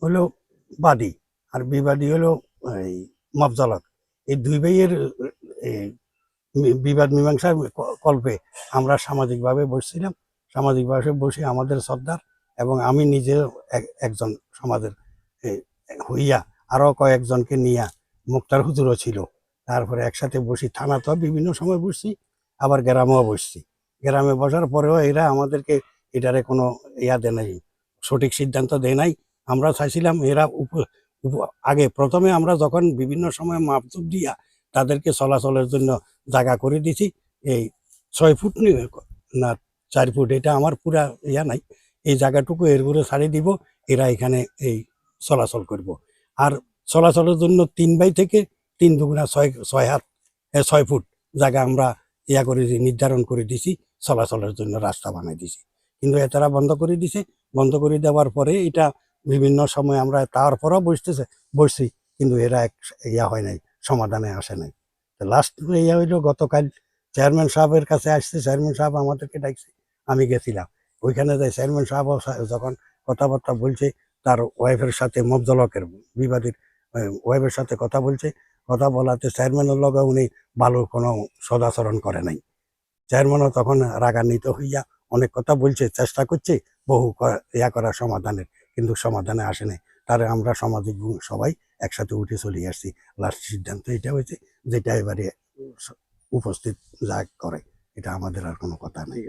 হলো বাদী আর বিবাদী হলো এই মফজলক। এই দুই ভাইয়ের এই বিবাদ মীমাংসার কল্পে আমরা সামাজিকভাবে বসছিলাম। সামাজিকভাবে বসে আমাদের সর্দার এবং আমি নিজেও একজন সমাজের হইয়া আরও কয়েকজনকে নিয়ে, মুক্তার হুজুরও ছিল। তারপরে একসাথে বসি, থানাতেও বিভিন্ন সময় বসছি, আবার গ্রামেও বসছি। গ্রামে বসার পরেও এরা আমাদেরকে এটারে কোনো দেয় নাই, সঠিক সিদ্ধান্ত দেয় নাই। আমরা চাইছিলাম এরা আগে প্রথমে আমরা যখন বিভিন্ন সময় মাপজোপ দিয়া তাদেরকে চলাচলের জন্য জায়গা করে দিছি, এই 6 ফুট না 4 ফুট, এটা আমার পুরা নাই, এই জায়গাটুকু এর উপরে ছাড়ি দিব, এরা এখানে এই চলাচল করব। আর চলাচলের জন্য 3 বাই থেকে 3 দুগুণা 6 হাত 6 ফুট জায়গা আমরা করে নির্ধারণ করে দিছি, চলাচলের জন্য রাস্তা বানাই দিছি। কিন্তু এতারা বন্ধ করে দিছে। বন্ধ করে দেওয়ার পরে এটা বিভিন্ন সময় আমরা তারপরও বসছি, কিন্তু এরা হয় নাই, সমাধানে আসে নাই। লাস্ট হইলো গতকাল চেয়ারম্যান সাহেবের কাছে আসছে। চেয়ারম্যান সাহেব আমাদেরকে ডাকছে, আমি গেছিলাম। ওইখানে যাই চেয়ারম্যান সাহেব যখন কথাবার্তা বলছে, তার ওয়াইফের সাথে মফজলকের বিবাদীর ওয়াইফের সাথে কথা বলছে। কথা বলাতে চেয়ারম্যানের লগে উনি ভালো কোনো সদাচরণ করে নাই। চেয়ারম্যানও তখন রাগান্বিত হইয়া অনেক কথা বলছে, চেষ্টা করছে বহু করার সমাধানের, কিন্তু সমাধানে আসে নাই। তারে আমরা সামাজিক সবাই একসাথে উঠে চলে আসছি। লাস্ট সিদ্ধান্ত এটা হয়েছে, যেটা এবারে উপস্থিত যা করে, এটা আমাদের আর কোনো কথা নেই।